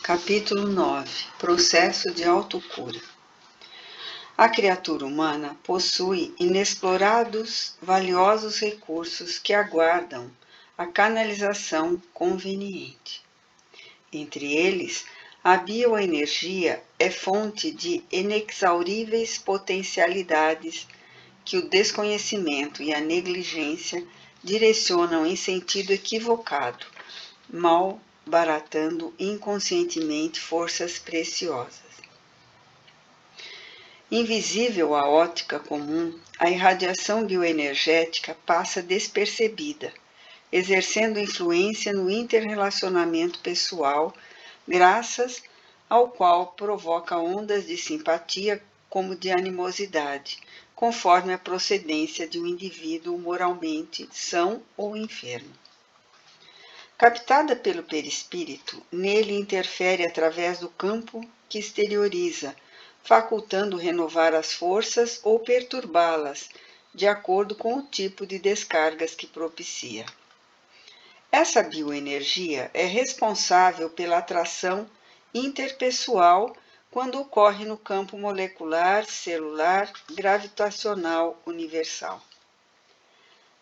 Capítulo 9. Processo de autocura. A criatura humana possui inexplorados, valiosos recursos que aguardam a canalização conveniente. Entre eles, a bioenergia é fonte de inexauríveis potencialidades que o desconhecimento e a negligência direcionam em sentido equivocado, malbaratando inconscientemente forças preciosas. Invisível à ótica comum, a irradiação bioenergética passa despercebida, exercendo influência no interrelacionamento pessoal, graças ao qual provoca ondas de simpatia como de animosidade, conforme a procedência de um indivíduo moralmente são ou enfermo. Captada pelo perispírito, nele interfere através do campo que exterioriza, facultando renovar as forças ou perturbá-las, de acordo com o tipo de descargas que propicia. Essa bioenergia é responsável pela atração interpessoal quando ocorre no campo molecular, celular, gravitacional universal.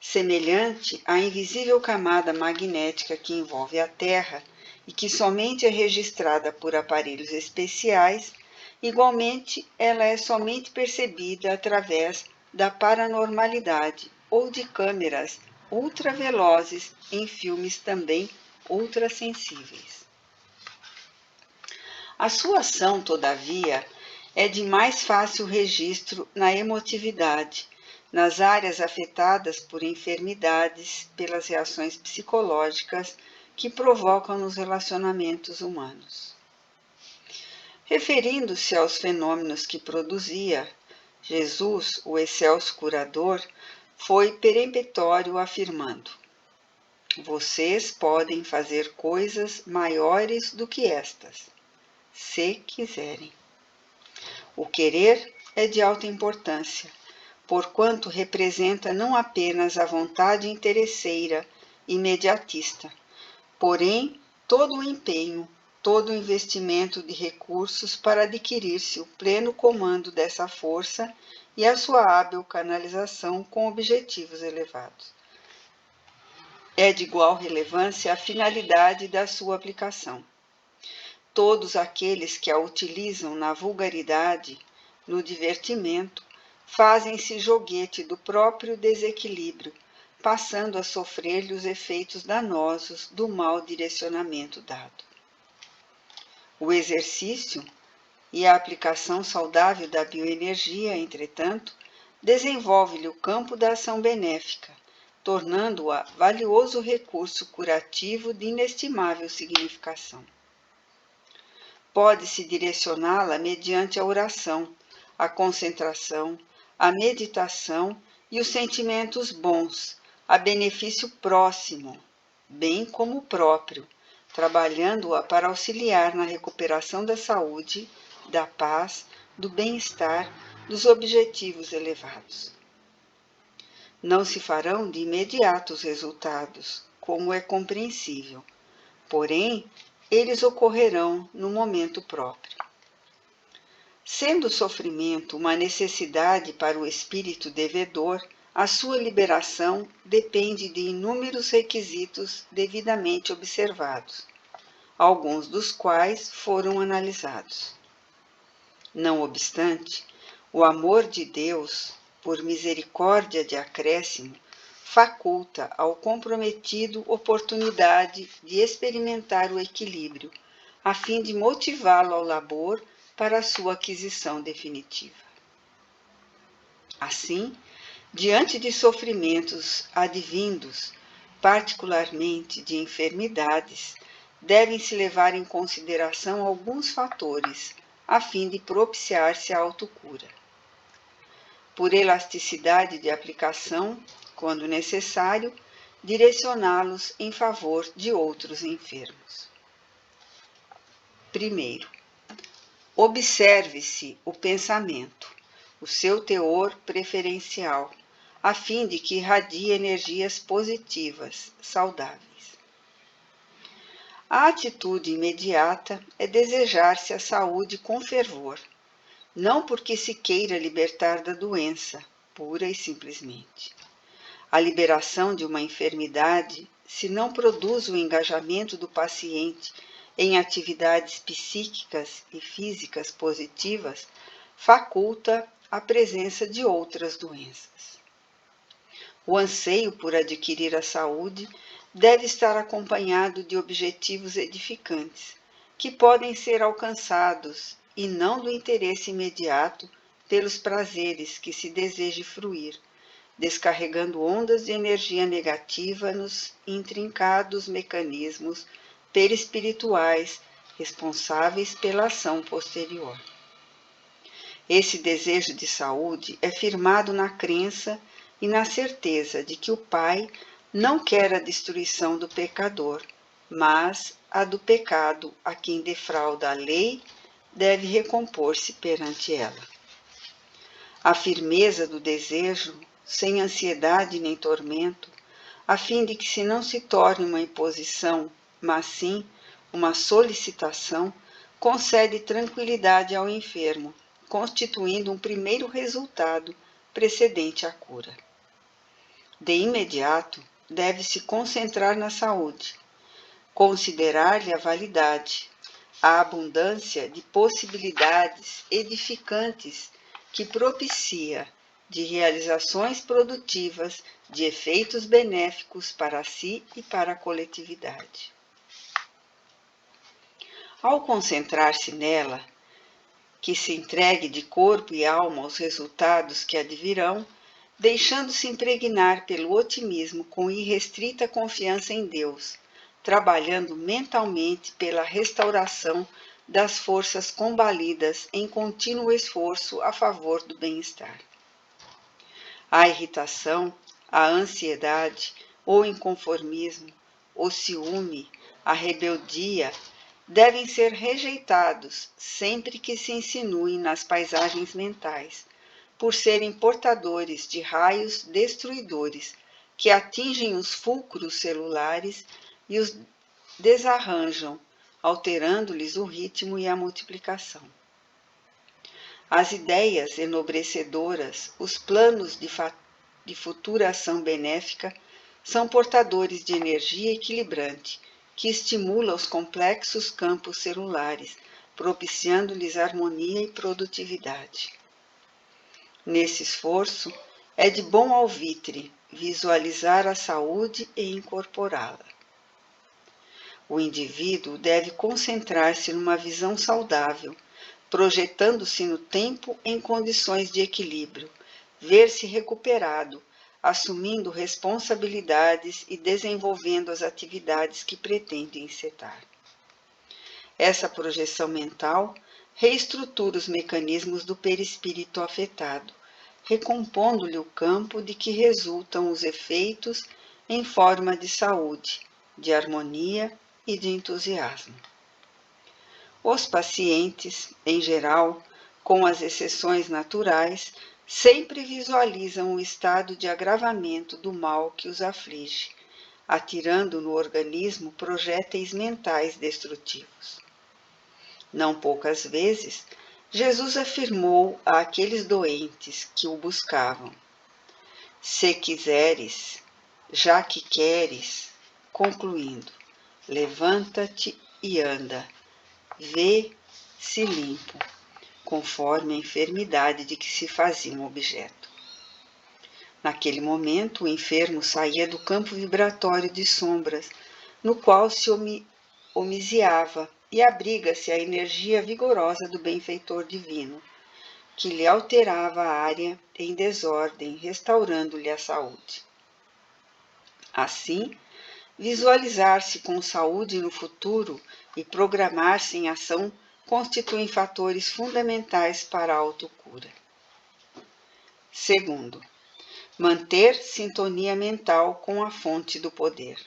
Semelhante à invisível camada magnética que envolve a Terra e que somente é registrada por aparelhos especiais, igualmente ela é somente percebida através da paranormalidade ou de câmeras ultravelozes em filmes também ultrassensíveis. A sua ação, todavia, é de mais fácil registro na emotividade, nas áreas afetadas por enfermidades, pelas reações psicológicas que provocam nos relacionamentos humanos. Referindo-se aos fenômenos que produzia, Jesus, o excelso curador, foi peremptório afirmando: vocês podem fazer coisas maiores do que estas, se quiserem. O querer é de alta importância, porquanto representa não apenas a vontade interesseira, imediatista, porém todo o empenho, todo o investimento de recursos para adquirir-se o pleno comando dessa força e a sua hábil canalização com objetivos elevados. É de igual relevância a finalidade da sua aplicação. Todos aqueles que a utilizam na vulgaridade, no divertimento, fazem-se joguete do próprio desequilíbrio, passando a sofrer-lhe os efeitos danosos do mau direcionamento dado. O exercício e a aplicação saudável da bioenergia, entretanto, desenvolve-lhe o campo da ação benéfica, tornando-a valioso recurso curativo de inestimável significação. Pode-se direcioná-la mediante a oração, a concentração, a meditação e os sentimentos bons, a benefício próximo, bem como próprio, trabalhando-a para auxiliar na recuperação da saúde, da paz, do bem-estar, dos objetivos elevados. Não se farão de imediato os resultados, como é compreensível, porém, eles ocorrerão no momento próprio. Sendo o sofrimento uma necessidade para o espírito devedor, a sua liberação depende de inúmeros requisitos devidamente observados, alguns dos quais foram analisados. Não obstante, o amor de Deus, por misericórdia de acréscimo, faculta ao comprometido oportunidade de experimentar o equilíbrio, a fim de motivá-lo ao labor para a sua aquisição definitiva. Assim, diante de sofrimentos advindos, particularmente de enfermidades, devem-se levar em consideração alguns fatores, a fim de propiciar-se a autocura. Por elasticidade de aplicação, quando necessário, direcioná-los em favor de outros enfermos. Primeiro, observe-se o pensamento, o seu teor preferencial, a fim de que irradie energias positivas, saudáveis. A atitude imediata é desejar-se a saúde com fervor, não porque se queira libertar da doença, pura e simplesmente. A liberação de uma enfermidade, se não produz o engajamento do paciente em atividades psíquicas e físicas positivas, faculta a presença de outras doenças. O anseio por adquirir a saúde deve estar acompanhado de objetivos edificantes, que podem ser alcançados e não do interesse imediato pelos prazeres que se deseje fruir, descarregando ondas de energia negativa nos intrincados mecanismos perispirituais responsáveis pela ação posterior. Esse desejo de saúde é firmado na crença e na certeza de que o Pai não quer a destruição do pecador, mas a do pecado a quem defrauda a lei deve recompor-se perante ela. A firmeza do desejo, sem ansiedade nem tormento, a fim de que se não se torne uma imposição, mas sim uma solicitação, concede tranquilidade ao enfermo, constituindo um primeiro resultado precedente à cura. De imediato, deve-se concentrar na saúde, considerar-lhe a validade, a abundância de possibilidades edificantes que propicia de realizações produtivas, de efeitos benéficos para si e para a coletividade. Ao concentrar-se nela, que se entregue de corpo e alma aos resultados que advirão, deixando-se impregnar pelo otimismo com irrestrita confiança em Deus, trabalhando mentalmente pela restauração das forças combalidas em contínuo esforço a favor do bem-estar. A irritação, a ansiedade, o inconformismo, o ciúme, a rebeldia devem ser rejeitados sempre que se insinuem nas paisagens mentais, por serem portadores de raios destruidores que atingem os fulcros celulares e os desarranjam, alterando-lhes o ritmo e a multiplicação. As ideias enobrecedoras, os planos de futura ação benéfica, são portadores de energia equilibrante, que estimula os complexos campos celulares, propiciando-lhes harmonia e produtividade. Nesse esforço, é de bom alvitre visualizar a saúde e incorporá-la. O indivíduo deve concentrar-se numa visão saudável, projetando-se no tempo em condições de equilíbrio, ver-se recuperado, assumindo responsabilidades e desenvolvendo as atividades que pretende encetar. Essa projeção mental reestrutura os mecanismos do perispírito afetado, recompondo-lhe o campo de que resultam os efeitos em forma de saúde, de harmonia e de entusiasmo. Os pacientes, em geral, com as exceções naturais, sempre visualizam o estado de agravamento do mal que os aflige, atirando no organismo projéteis mentais destrutivos. Não poucas vezes, Jesus afirmou àqueles doentes que o buscavam: se quiseres, já que queres, concluindo, levanta-te e anda, vê-se limpo, conforme a enfermidade de que se fazia um objeto. Naquele momento, o enfermo saía do campo vibratório de sombras, no qual se homiziava, e abriga-se a energia vigorosa do benfeitor divino, que lhe alterava a área em desordem, restaurando-lhe a saúde. Assim, visualizar-se com saúde no futuro e programar-se em ação constituem fatores fundamentais para a autocura. Segundo, manter sintonia mental com a fonte do poder.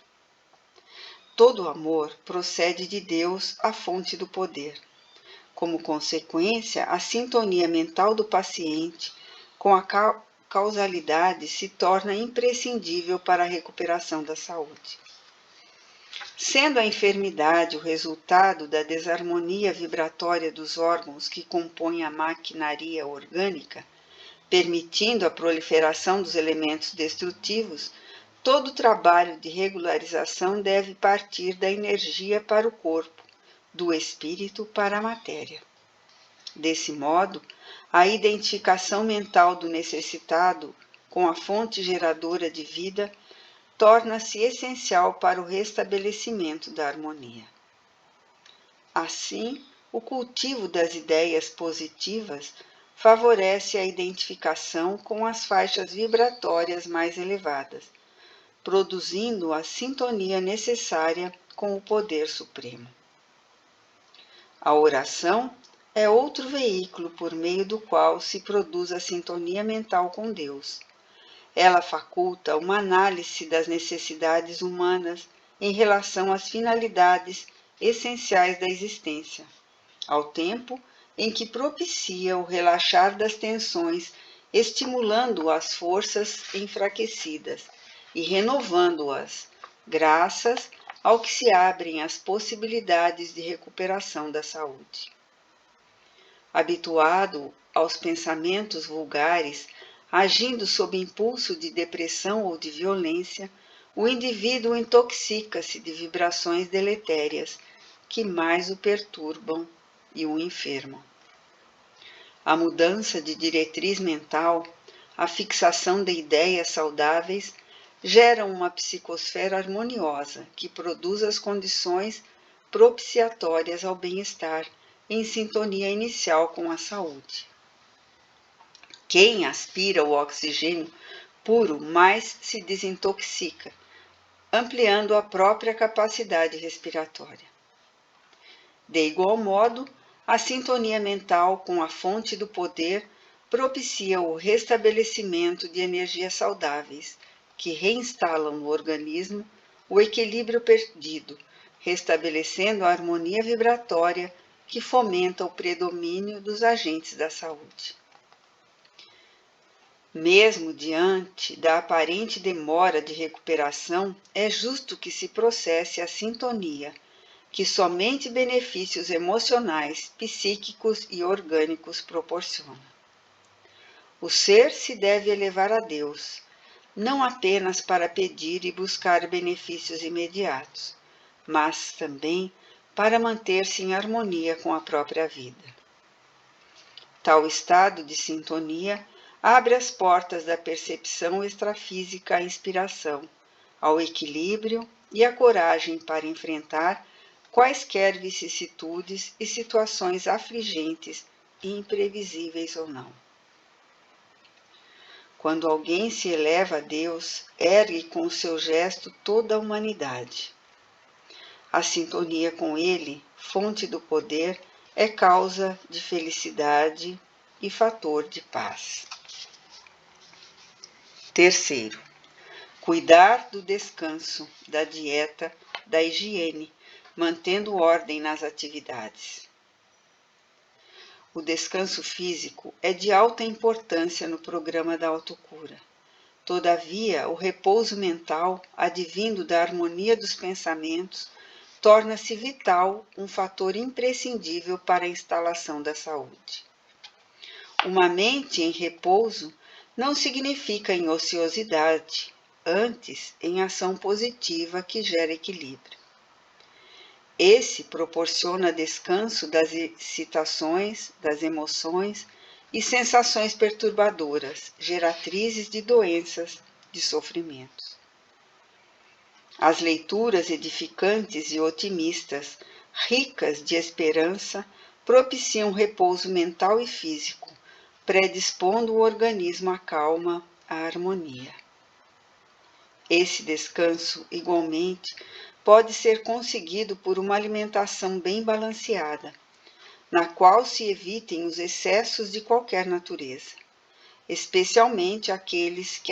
Todo amor procede de Deus, a fonte do poder. Como consequência, a sintonia mental do paciente com a causalidade se torna imprescindível para a recuperação da saúde. Sendo a enfermidade o resultado da desarmonia vibratória dos órgãos que compõem a maquinaria orgânica, permitindo a proliferação dos elementos destrutivos, todo o trabalho de regularização deve partir da energia para o corpo, do espírito para a matéria. Desse modo, a identificação mental do necessitado com a fonte geradora de vida torna-se essencial para o restabelecimento da harmonia. Assim, o cultivo das ideias positivas favorece a identificação com as faixas vibratórias mais elevadas, produzindo a sintonia necessária com o poder supremo. A oração é outro veículo por meio do qual se produz a sintonia mental com Deus. Ela faculta uma análise das necessidades humanas em relação às finalidades essenciais da existência, ao tempo em que propicia o relaxar das tensões, estimulando as forças enfraquecidas e renovando-as, graças ao que se abrem as possibilidades de recuperação da saúde. Habituado aos pensamentos vulgares, agindo sob impulso de depressão ou de violência, o indivíduo intoxica-se de vibrações deletérias que mais o perturbam e o enfermam. A mudança de diretriz mental, a fixação de ideias saudáveis, geram uma psicosfera harmoniosa que produz as condições propiciatórias ao bem-estar, em sintonia inicial com a saúde. Quem aspira o oxigênio puro mais se desintoxica, ampliando a própria capacidade respiratória. De igual modo, a sintonia mental com a fonte do poder propicia o restabelecimento de energias saudáveis, que reinstalam no organismo o equilíbrio perdido, restabelecendo a harmonia vibratória que fomenta o predomínio dos agentes da saúde. Mesmo diante da aparente demora de recuperação, é justo que se processe a sintonia, que somente benefícios emocionais, psíquicos e orgânicos proporciona. O ser se deve elevar a Deus, não apenas para pedir e buscar benefícios imediatos, mas também para manter-se em harmonia com a própria vida. Tal estado de sintonia abre as portas da percepção extrafísica à inspiração, ao equilíbrio e à coragem para enfrentar quaisquer vicissitudes e situações afligentes e imprevisíveis ou não. Quando alguém se eleva a Deus, ergue com o seu gesto toda a humanidade. A sintonia com Ele, fonte do poder, é causa de felicidade e fator de paz. Terceiro, cuidar do descanso, da dieta, da higiene, mantendo ordem nas atividades. O descanso físico é de alta importância no programa da autocura. Todavia, o repouso mental, advindo da harmonia dos pensamentos, torna-se vital, um fator imprescindível para a instalação da saúde. Uma mente em repouso não significa em ociosidade, antes em ação positiva que gera equilíbrio. Esse proporciona descanso das excitações, das emoções e sensações perturbadoras, geratrizes de doenças, de sofrimentos. As leituras edificantes e otimistas, ricas de esperança, propiciam repouso mental e físico, predispondo o organismo à calma, à harmonia. Esse descanso, igualmente, pode ser conseguido por uma alimentação bem balanceada, na qual se evitem os excessos de qualquer natureza, especialmente aqueles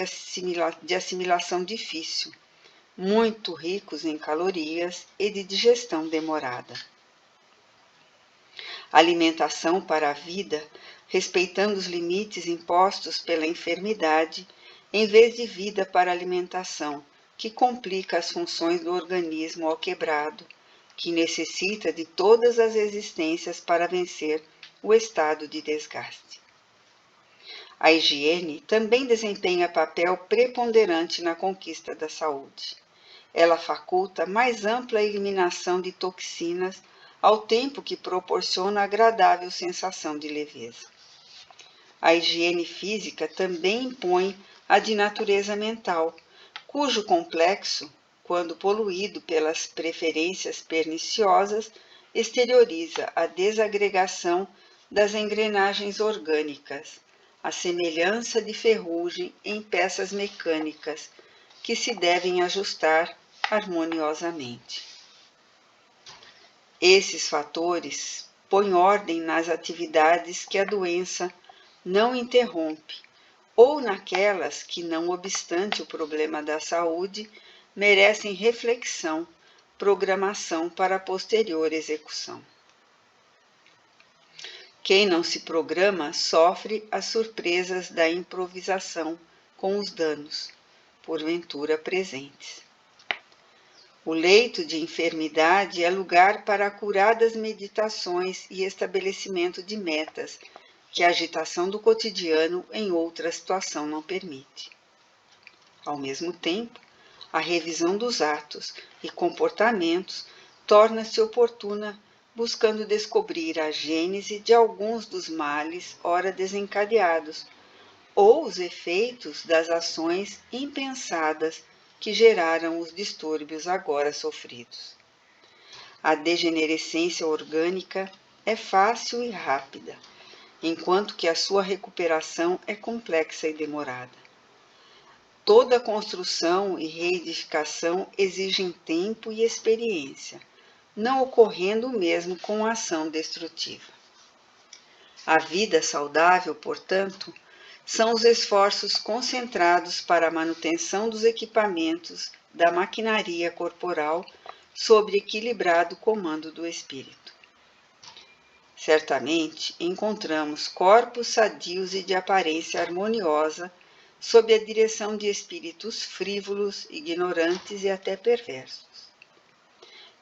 de assimilação difícil, muito ricos em calorias e de digestão demorada. Alimentação para a vida, respeitando os limites impostos pela enfermidade, em vez de vida para alimentação, que complica as funções do organismo ao quebrado, que necessita de todas as existências para vencer o estado de desgaste. A higiene também desempenha papel preponderante na conquista da saúde. Ela faculta mais ampla eliminação de toxinas, ao tempo que proporciona agradável sensação de leveza. A higiene física também impõe a de natureza mental, cujo complexo, quando poluído pelas preferências perniciosas, exterioriza a desagregação das engrenagens orgânicas, a semelhança de ferrugem em peças mecânicas que se devem ajustar harmoniosamente. Esses fatores põem ordem nas atividades que a doença não interrompe, ou naquelas que, não obstante o problema da saúde, merecem reflexão, programação para a posterior execução. Quem não se programa sofre as surpresas da improvisação com os danos, porventura presentes. O leito de enfermidade é lugar para acuradas meditações e estabelecimento de metas que a agitação do cotidiano em outra situação não permite. Ao mesmo tempo, a revisão dos atos e comportamentos torna-se oportuna, buscando descobrir a gênese de alguns dos males ora desencadeados, ou os efeitos das ações impensadas que geraram os distúrbios agora sofridos. A degenerescência orgânica é fácil e rápida, enquanto que a sua recuperação é complexa e demorada. Toda construção e reedificação exigem tempo e experiência, não ocorrendo o mesmo com a ação destrutiva. A vida saudável, portanto, são os esforços concentrados para a manutenção dos equipamentos da maquinaria corporal sob equilibrado comando do espírito. Certamente encontramos corpos sadios e de aparência harmoniosa sob a direção de espíritos frívolos, ignorantes e até perversos.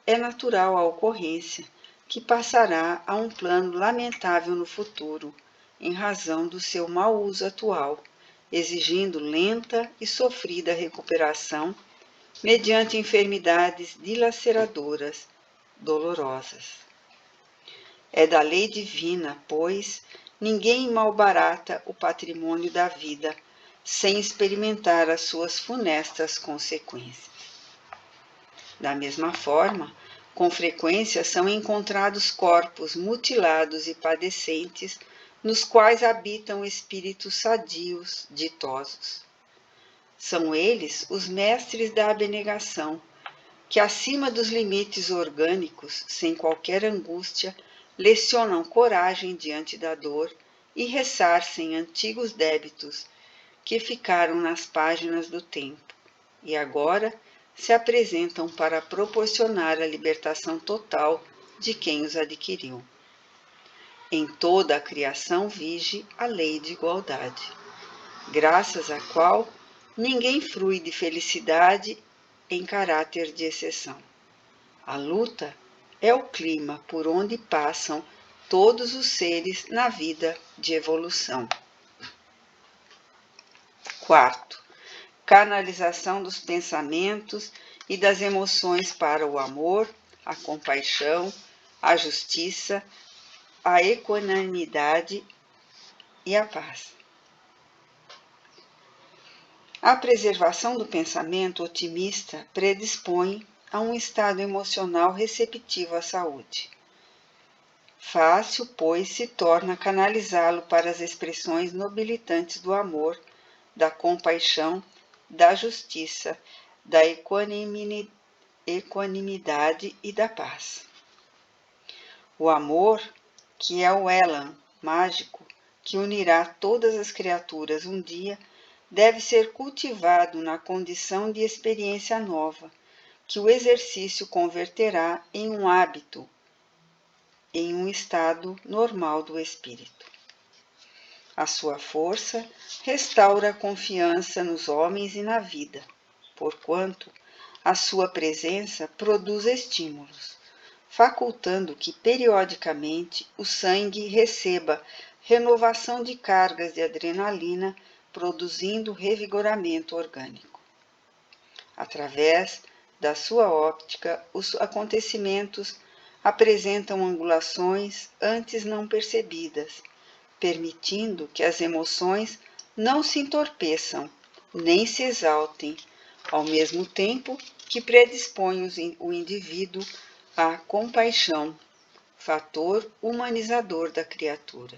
É natural a ocorrência que passará a um plano lamentável no futuro, em razão do seu mau uso atual, exigindo lenta e sofrida recuperação mediante enfermidades dilaceradoras, dolorosas. É da lei divina, pois, ninguém malbarata o patrimônio da vida sem experimentar as suas funestas consequências. Da mesma forma, com frequência são encontrados corpos mutilados e padecentes, nos quais habitam espíritos sadios, ditosos. São eles os mestres da abnegação, que acima dos limites orgânicos, sem qualquer angústia, lecionam coragem diante da dor e ressarcem antigos débitos que ficaram nas páginas do tempo e agora se apresentam para proporcionar a libertação total de quem os adquiriu. Em toda a criação vige a lei de igualdade, graças à qual ninguém frui de felicidade em caráter de exceção. A luta é o clima por onde passam todos os seres na vida de evolução. Quarto, canalização dos pensamentos e das emoções para o amor, a compaixão, a justiça, a equanimidade e a paz. A preservação do pensamento otimista predispõe a um estado emocional receptivo à saúde. Fácil, pois, se torna canalizá-lo para as expressões nobilitantes do amor, da compaixão, da justiça, da equanimidade e da paz. O amor, que é o élan mágico que unirá todas as criaturas um dia, deve ser cultivado na condição de experiência nova, que o exercício converterá em um hábito, em um estado normal do espírito. A sua força restaura a confiança nos homens e na vida, porquanto a sua presença produz estímulos, facultando que periodicamente o sangue receba renovação de cargas de adrenalina, produzindo revigoramento orgânico. Através da sua óptica, os acontecimentos apresentam angulações antes não percebidas, permitindo que as emoções não se entorpeçam nem se exaltem, ao mesmo tempo que predispõe o indivíduo à compaixão, fator humanizador da criatura.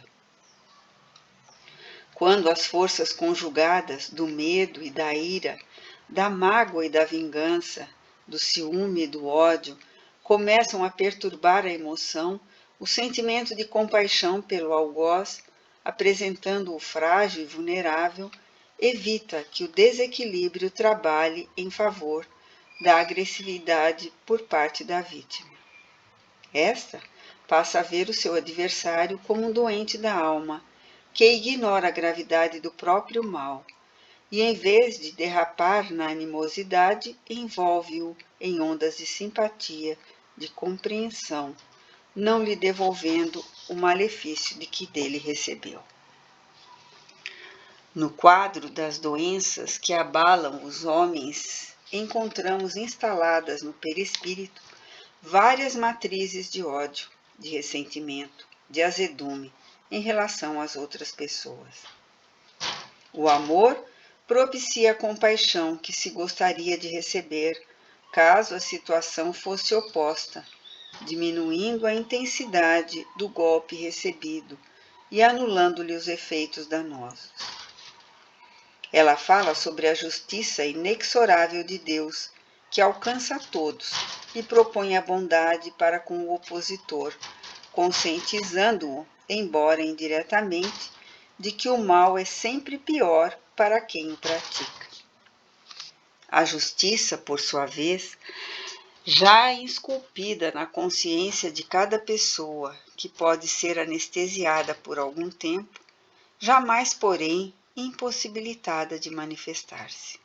Quando as forças conjugadas do medo e da ira, da mágoa e da vingança, do ciúme e do ódio, começam a perturbar a emoção, o sentimento de compaixão pelo algoz, apresentando-o frágil e vulnerável, evita que o desequilíbrio trabalhe em favor da agressividade por parte da vítima. Esta passa a ver o seu adversário como um doente da alma, que ignora a gravidade do próprio mal, e em vez de derrapar na animosidade, envolve-o em ondas de simpatia, de compreensão, não lhe devolvendo o malefício de que dele recebeu. No quadro das doenças que abalam os homens, encontramos instaladas no perispírito várias matrizes de ódio, de ressentimento, de azedume em relação às outras pessoas. O amor propicia a compaixão que se gostaria de receber, caso a situação fosse oposta, diminuindo a intensidade do golpe recebido e anulando-lhe os efeitos danosos. Ela fala sobre a justiça inexorável de Deus, que alcança a todos e propõe a bondade para com o opositor, conscientizando-o, embora indiretamente, de que o mal é sempre pior para quem o pratica. A justiça, por sua vez, já esculpida na consciência de cada pessoa, que pode ser anestesiada por algum tempo, jamais, porém, impossibilitada de manifestar-se.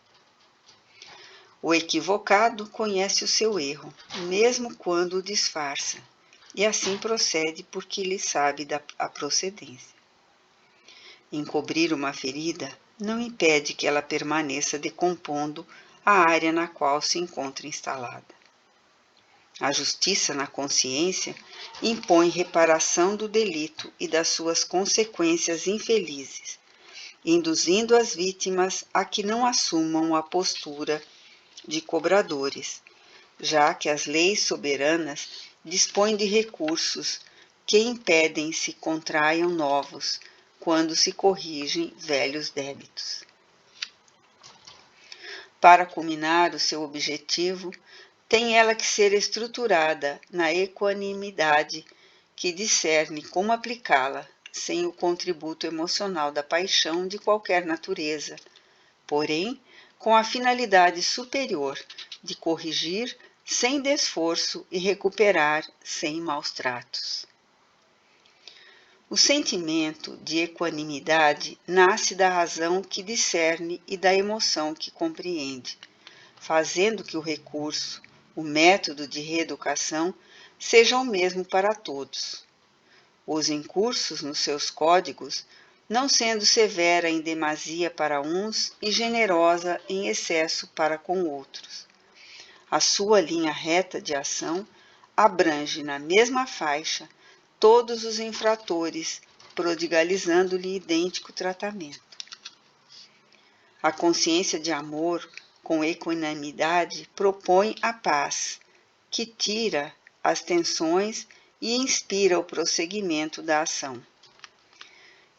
O equivocado conhece o seu erro, mesmo quando o disfarça, e assim procede porque lhe sabe a procedência. Encobrir uma ferida não impede que ela permaneça decompondo a área na qual se encontra instalada. A justiça na consciência impõe reparação do delito e das suas consequências infelizes, induzindo as vítimas a que não assumam a postura de cobradores, já que as leis soberanas dispõem de recursos que impedem se contraiam novos quando se corrigem velhos débitos. Para culminar o seu objetivo, tem ela que ser estruturada na equanimidade que discerne como aplicá-la sem o contributo emocional da paixão de qualquer natureza, porém com a finalidade superior de corrigir sem desforço e recuperar sem maus tratos. O sentimento de equanimidade nasce da razão que discerne e da emoção que compreende, fazendo que o recurso, o método de reeducação, seja o mesmo para todos. Os incursos nos seus códigos, não sendo severa em demasia para uns e generosa em excesso para com outros. A sua linha reta de ação abrange na mesma faixa todos os infratores, prodigalizando-lhe idêntico tratamento. A consciência de amor, com equanimidade, propõe a paz, que tira as tensões e inspira o prosseguimento da ação.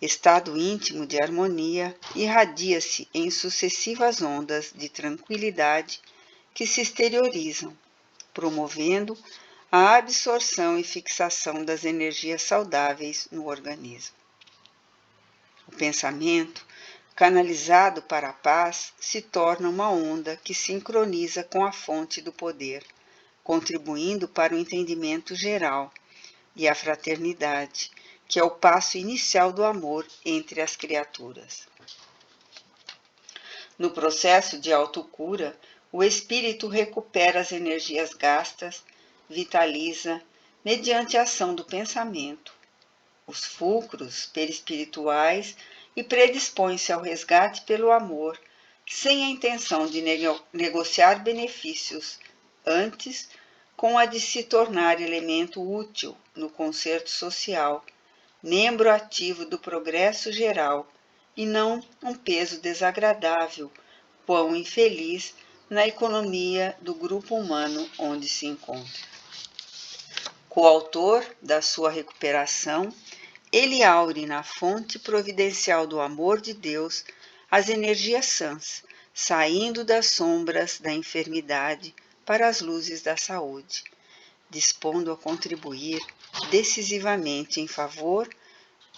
Estado íntimo de harmonia irradia-se em sucessivas ondas de tranquilidade que se exteriorizam, promovendo a absorção e fixação das energias saudáveis no organismo. O pensamento, canalizado para a paz, se torna uma onda que sincroniza com a fonte do poder, contribuindo para o entendimento geral e a fraternidade, que é o passo inicial do amor entre as criaturas. No processo de autocura, o espírito recupera as energias gastas, vitaliza, mediante a ação do pensamento, os fulcros perispirituais e predispõe-se ao resgate pelo amor, sem a intenção de negociar benefícios, antes com a de se tornar elemento útil no concerto social, membro ativo do progresso geral e não um peso desagradável, quão infeliz na economia do grupo humano onde se encontra. Coautor da sua recuperação, ele aure na fonte providencial do amor de Deus as energias sãs, saindo das sombras da enfermidade para as luzes da saúde, dispondo a contribuir decisivamente em favor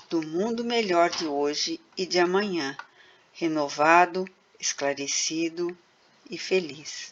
do mundo melhor de hoje e de amanhã, renovado, esclarecido e feliz.